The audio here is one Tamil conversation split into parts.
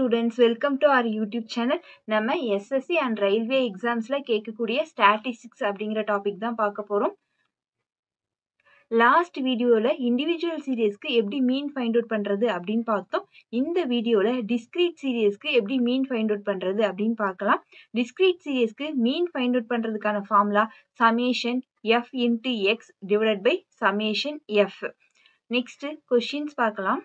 students, welcome to our YouTube channel. நம்ம SSC and Railway examsல கேட்கக்கூடிய statistics அப்படிங்கிற டாபிக் தான் பார்க்க போறோம். லாஸ்ட் வீடியோல இண்டிவிஜுவல் சீரியஸ்க்கு எப்படி மீன் ஃபைண்ட் அவுட் பண்றது அப்படின்னு பார்த்தோம். இந்த வீடியோல டிஸ்கிரீட் சீரியஸ்க்கு எப்படி மீன் ஃபைண்ட் அவுட் பண்றது அப்படின்னு பார்க்கலாம். டிஸ்கிரீட் சீரியஸ்க்கு மீன் ஃபைண்ட் அவுட் பண்றதுக்கான formula summation f into x divided by summation f. Next questions பார்க்கலாம்.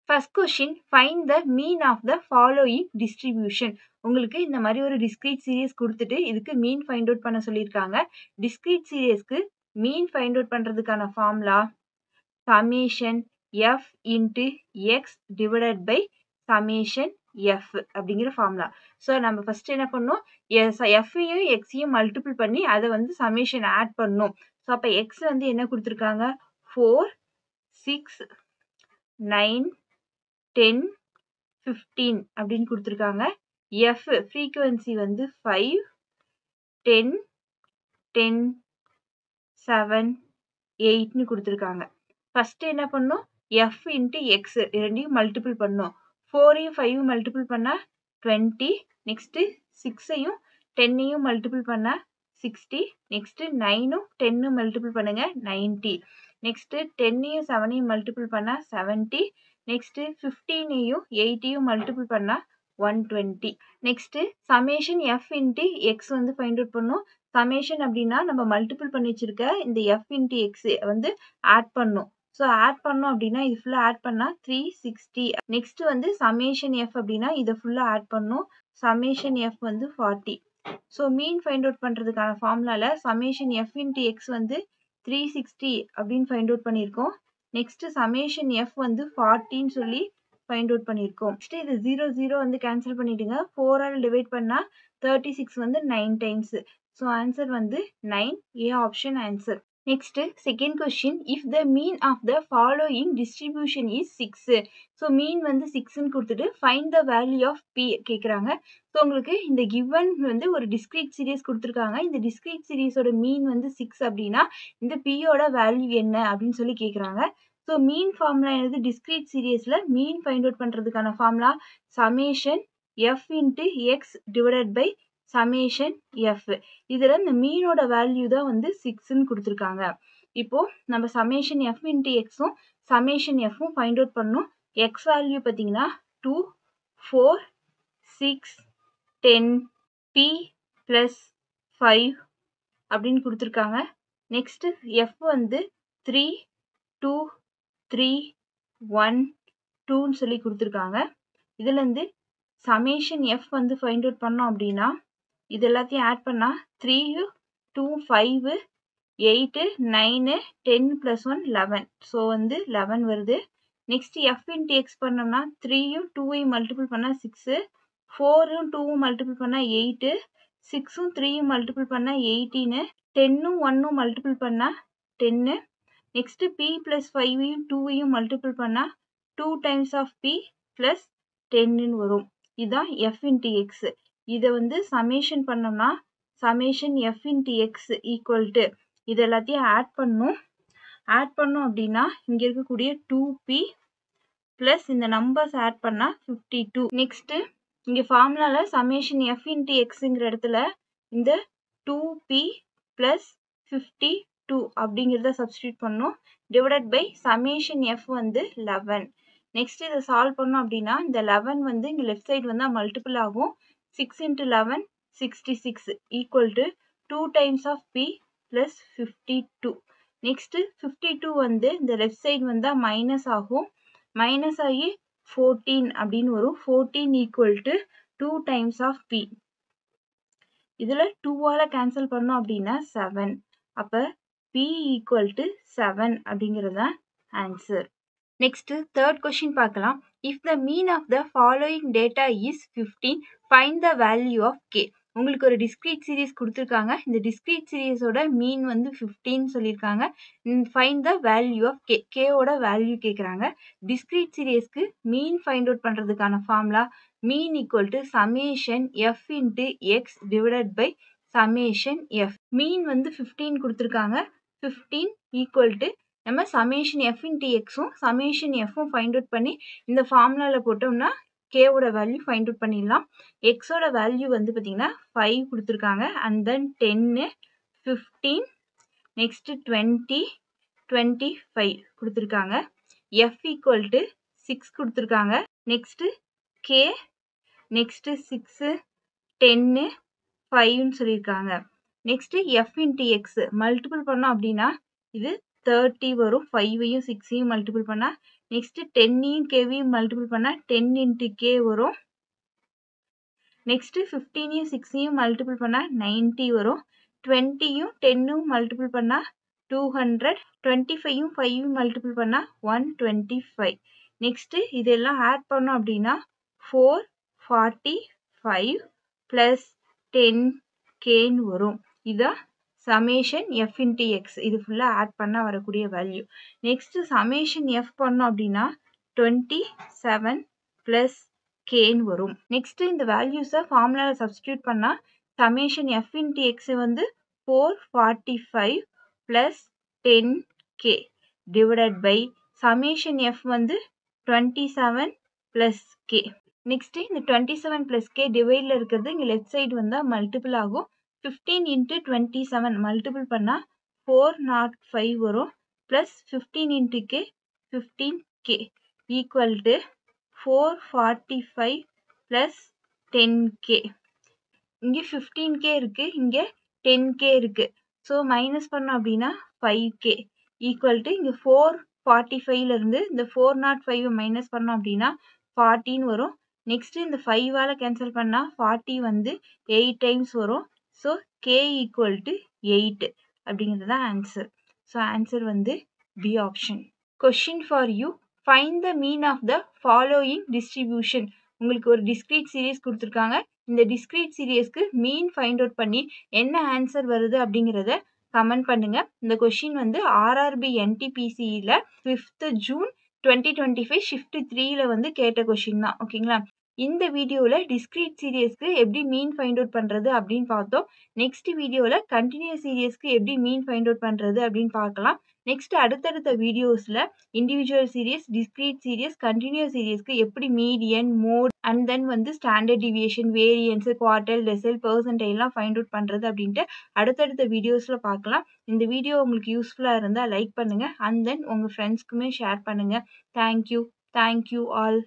First question, find the mean of the following distribution. உங்களுக்கு இந்த மாதிரி ஒரு டிஸ்கிரீட் சீரியஸ் கொடுத்துட்டு இதுக்கு மீன் ஃபைண்ட் அவுட் பண்ண சொல்லியிருக்காங்க. டிஸ்கிரீட் சீரியஸ்க்கு மீன் ஃபைண்ட் அவுட் பண்றதுக்கான formula summation f into x divided by summation f அப்படிங்கிற ஃபார்முலா. ஸோ நம்ம ஃபர்ஸ்ட் என்ன பண்ணோம், எஃப்ஐயும் எக்ஸையும் மல்டிபிள் பண்ணி அதை வந்து சமேஷன் ஆட் பண்ணோம். ஸோ அப்போ எக்ஸ் வந்து என்ன கொடுத்துருக்காங்க, 4 6 9 10 15 அப்படின்னு கொடுத்துருக்காங்க. எஃப் ஃப்ரீக்குவன்சி வந்து 5 10 10 7 8ன்னு கொடுத்துருக்காங்க. ஃபர்ஸ்ட் என்ன பண்ணோம், எஃப் இன்ட்டு எக்ஸ் ரெண்டையும் மல்டிபிள் பண்ணோம். 4ஐயும் 5யும் மல்டிபிள் பண்ணா 20, நெக்ஸ்ட் 6ஐயும் 10ஐயும் மல்டிபிள் பண்ணா 60, நெக்ஸ்ட் 9ம் 10ம் மல்டிபிள் பண்ணுங்க 90, நெக்ஸ்ட் 10ஐயும் 7ஐயும் மல்டிபிள் பண்ணா 70, நெக்ஸ்ட் 15ஐயும் 8ஐயும் மல்டிபிள் பண்ணா 120. Next summation F into X வந்து ஃபைண்ட் அவுட் பண்ணோம். சமேஷன் அப்படின்னா நம்ம மல்டிபிள் பண்ணி வச்சிருக்க இந்த எஃப் இன்ட்டு எக்ஸ் வந்து ஆட் பண்ணோம். ஸோ ஆட் பண்ணோம் அப்படின்னா இது ஃபுல்லாக ஆட் பண்ணால் 360. நெக்ஸ்ட் வந்து சமேஷன் எஃப் அப்படின்னா இதை ஃபுல்லாக ஆட் பண்ணோம். சமேஷன் எஃப் வந்து 40. ஸோ மீன் ஃபைண்ட் அவுட் பண்ணுறதுக்கான ஃபார்முலாவில் சமேஷன் எஃப் இன்ட்டு எக்ஸ் வந்து 360 அப்படின்னு ஃபைண்ட் அவுட் பண்ணியிருக்கோம். நெக்ஸ்ட் சமேஷன் எஃப் வந்து 40ன்னு சொல்லி ஃபைண்ட் அவுட் பண்ணியிருக்கோம். நெக்ஸ்ட் இது 0 0 வந்து கேன்சல் பண்ணிடுங்க. 4ஆல் டிவைட் பண்ணால் 36 வந்து 9 டைம்ஸ். ஸோ ஆன்சர் வந்து 9, A option answer. Next second question, if the mean of the following distribution is 6. So mean வந்து 6ன்னு கொடுத்துட்டு find the value of p கேட்குறாங்க. ஸோ உங்களுக்கு இந்த கிவன் வந்து ஒரு டிஸ்கிரீட் சீரியஸ் கொடுத்துருக்காங்க. இந்த டிஸ்கிரீட் சீரியஸோட மீன் வந்து 6 அப்படின்னா இந்த பியோட வேல்யூ என்ன அப்படின்னு சொல்லி கேட்குறாங்க. ஸோ மீன் ஃபார்முலா என்னது, டிஸ்கிரீட் சீரியஸில் மீன் ஃபைண்ட் அவுட் பண்ணுறதுக்கான formula summation F into X divided by summation F. இதில் இந்த மீனோட வேல்யூ தான் வந்து 6ன்னு கொடுத்துருக்காங்க. இப்போ நம்ம சமேஷன் எஃப் இன்ட்டு எக்ஸும் சமேஷன் எஃப்பும் ஃபைண்ட் அவுட் பண்ணோம். எக்ஸ் வேல்யூ பார்த்தீங்கன்னா 2 4 6 10 பி ப்ளஸ் 5 அப்படின்னு கொடுத்துருக்காங்க. நெக்ஸ்ட் எஃப் வந்து 3 2 3 1 2ன்னு சொல்லி கொடுத்துருக்காங்க. இதுலேருந்து சமேஷன் எஃப் வந்து ஃபைண்ட் அவுட் பண்ணோம் அப்படின்னா இது எல்லாத்தையும் ஆட் பண்ணால் 3 2 5 8 9 10 + 1 11. ஸோ வந்து 11 வருது. நெக்ஸ்ட் எஃப் இன்ட்டு எக்ஸ் பண்ணோம்னா 3யும் 2ஐயும் மல்டிபிள் பண்ணால் 6, 4ம் 2ம் மல்டிபிள் பண்ணால் 8, 6ம் 3யும் மல்டிபிள் பண்ணால் 18, 10ம் 1ம் மல்டிபிள் பண்ணால் 10. நெக்ஸ்ட் பி ப்ளஸ் 5ஐயும் 2ஐயும் மல்டிபிள் பண்ணால் 2 டைம்ஸ் ஆஃப் பி ப்ளஸ் 10ன்னு வரும். இதுதான் எஃப் இன்ட்டு எக்ஸ். இதை வந்து சமேஷன் பண்ணோம்னா summation F into X equal to இது எல்லாத்தையும் ஆட் பண்ணோம் அப்படின்னா இங்கே இருக்கக்கூடிய 2p ப்ளஸ் இந்த நம்பர்ஸ் ஆட் பண்ணால் 52. நெக்ஸ்ட்டு இங்கே ஃபார்முலாவில் சமேஷன் எஃப் இன்ட்டு எக்ஸுங்கிற இடத்துல இந்த 2p ப்ளஸ் 52 அப்படிங்கிறத சப்ஸ்டியூட் பண்ணோம். டிவைடட் பை சமேஷன் எஃப் வந்து 11. நெக்ஸ்ட் இதை சால்வ் பண்ணோம் அப்படின்னா இந்த 11 வந்து இங்கே லெஃப்ட் சைடு வந்தால் மல்டிபிள் ஆகும். 6 into 11 66 equal to 2 times of p plus 52. Next 52 வந்து இந்த left side வந்தால் மைனஸ் ஆகும். மைனஸ் ஆகி 14 அப்படின்னு வரும். 14 equal to 2 times of p. இதில் 2ஆல் கேன்சல் பண்ணோம் அப்படின்னா 7. அப்போ p equal to 7 அப்படிங்கிறது தான் ஆன்சர். நெக்ஸ்ட் தேர்ட் கொஸ்டின் பார்க்கலாம். If the mean of the following data is 15, find the value of K. உங்களுக்கு ஒரு டிஸ்கிரீட் சீரியஸ் கொடுத்துருக்காங்க. இந்த டிஸ்கிரீட் சீரியஸோட மீன் வந்து 15 சொல்லியிருக்காங்க. Find the value of k, கேவோட வேல்யூ கேட்குறாங்க. டிஸ்கிரீட் சீரியஸ்க்கு மீன் ஃபைண்ட் அவுட் பண்ணுறதுக்கான formula mean equal to summation F into X divided by summation f. Mean வந்து 15 கொடுத்துருக்காங்க. 15 ஈக்குவல் டு நம்ம சமேஷன் எஃப் இன்ட்டு எக்ஸும் சமேஷன் எஃப்பும் ஃபைண்ட் அவுட் பண்ணி இந்த ஃபார்முலாவில் போட்டோம்னா கேவோட வேல்யூ ஃபைண்ட் அவுட் பண்ணிடலாம். எக்ஸோட வேல்யூ வந்து பார்த்தீங்கன்னா 5 கொடுத்துருக்காங்க. அண்ட் தென் 10, 15, நெக்ஸ்ட் 20, 25 கொடுத்துருக்காங்க. எஃப் ஈக்குவல் டு 6 கொடுத்துருக்காங்க. நெக்ஸ்ட் கே, நெக்ஸ்ட் 6, 10, 5ன்னு சொல்லியிருக்காங்க. Next F into X multiple பண்ணோம் அப்படின்னா இது 30 வரும். 5ஐயும் 6ஐயும் மல்டிபிள் பண்ணா நெக்ஸ்ட் 10ஐயும் கேவையும் மல்டிபிள் பண்ணா 10 இன்ட்டு கே வரும். நெக்ஸ்ட் 15ஐயும் 6ஐயும் மல்டிபிள் பண்ணா 90 வரும். 20யும் 10ம் மல்டிபிள் பண்ணா 200. 25யும் 5யும் மல்டிபிள் பண்ணா 125. நெக்ஸ்ட் இதெல்லாம் ஆட் பண்ணோம் அப்படின்னா 445 பிளஸ் 10Kன்னு வரும். இதான் சமேஷன் எஃப் இன்ட்டு எக்ஸ். இது ஃபுல்லாக ஆட் பண்ணால் வரக்கூடிய வேல்யூ. நெக்ஸ்ட் சமேஷன் எஃப் பண்ணோம் அப்படின்னா 27 பிளஸ் கேன்னு வரும். நெக்ஸ்ட் இந்த வேல்யூஸை ஃபார்முலாவில் சப்ஸ்டியூட் பண்ணால் சமேஷன் எஃப் இன்ட்டு எக்ஸ் வந்து 445 plus 10K divided by summation F வந்து 27 பிளஸ் கே. நெக்ஸ்ட் இந்த 27 பிளஸ் கே டிவைடில் இருக்கிறது இங்கே லெஃப்ட் சைடு வந்தால் மல்டிபிள் ஆகும். 15 இன்ட்டு 27 மல்டிபிள் பண்ணால் 405 வரும். Plus 15 into K 15K equal to 445 plus 10K. இங்கே 15K இருக்குது, இங்கே 10K இருக்குது. ஸோ மைனஸ் பண்ணோம் அப்படின்னா 5K ஈக்குவல் டு இங்கே 445லேருந்து இந்த 405 மைனஸ் பண்ணோம் அப்படின்னா 40ன்னு வரும். நெக்ஸ்ட் இந்த 5ஆல் கேன்சல் பண்ணால் 40 வந்து 8 டைம்ஸ் வரும். ஸோ K ஈக்குவல் டு 8 அப்படிங்கிறது தான் ஆன்சர். ஸோ ஆன்சர் வந்து B option. Question for you, find the mean of the following distribution. உங்களுக்கு ஒரு டிஸ்க்ரீட் சீரீஸ் கொடுத்துருக்காங்க. இந்த டிஸ்க்ரீட் சீரீஸ்க்கு மீன் ஃபைண்ட் அவுட் பண்ணி என்ன ஆன்சர் வருது அப்படிங்கிறத கமெண்ட் பண்ணுங்க. இந்த கொஷின் வந்து ஆர்ஆர்பி என்டிபிசியில் 5th June 2025 ஷிஃப்ட் 3ல வந்து கேட்ட கொஷின் தான். ஓகேங்களா? இந்த வீடியோவில் டிஸ்க்ரீட் சீரியஸ்க்கு எப்படி மீன் ஃபைண்ட் அவுட் பண்ணுறது அப்படின்னு பார்த்தோம். நெக்ஸ்ட் வீடியோவில் கண்டினியூஸ் சீரியஸ்க்கு எப்படி மீன் ஃபைண்ட் அவுட் பண்ணுறது அப்படின்னு பார்க்கலாம். நெக்ஸ்ட் அடுத்தடுத்த வீடியோஸில் individual series, discrete series, continuous சீரியஸ்க்கு எப்படி மீடியன், மோட் அண்ட் தென் வந்து standard deviation, variance, quartile, decile, பெர்சன்டைல்லாம் ஃபைண்ட் அவுட் பண்ணுறது அப்படின்ட்டு அடுத்தடுத்த வீடியோஸில் பார்க்கலாம். இந்த வீடியோ உங்களுக்கு யூஸ்ஃபுல்லாக இருந்தால் லைக் பண்ணுங்கள் அண்ட் தென் உங்கள் ஃப்ரெண்ட்ஸ்க்குமே ஷேர் பண்ணுங்கள். Thank you all.